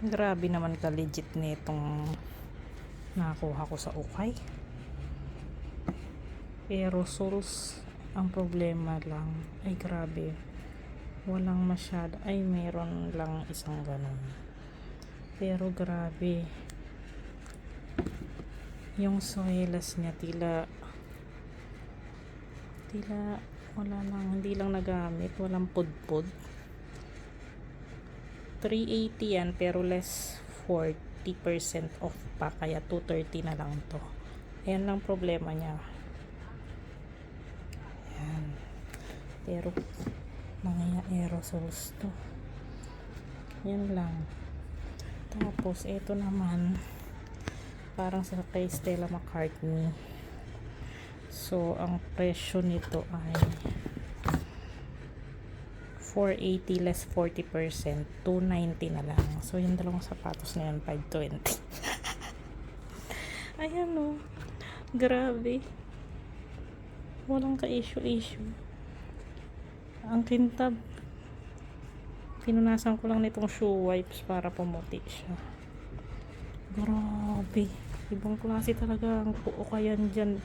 Grabe naman ka-legit nitong nakuha ko sa ukay. Aerosols ang problema lang. Ay grabe. Walang masyado. Ay meron lang isang ganun. Pero grabe. Yung soyelas niya tila wala lang, hindi lang nagamit, walang pudpud. 380 yan pero less 40% off pa, kaya 230 na lang to. Ayan lang problema niya. Ayan. Pero mga aerosols to. Yan lang. Tapos ito naman parang sa kay Stella McCartney. So ang presyo nito ay 480 less 40%, 290 na lang. So yung dalawang sapatos na yun 520. Ayan o, grabe, walang ka-issue. Ang kintab, pinunasan ko lang nitong shoe wipes para pumuti siya. Grabe, ibang klase talaga ang ukayan dyan.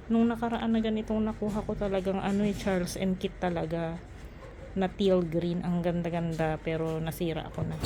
Nung nakaraan na ganitong nakuha ko talagang Charles & Kit talaga na teal green, ang ganda-ganda, pero nasira ako na.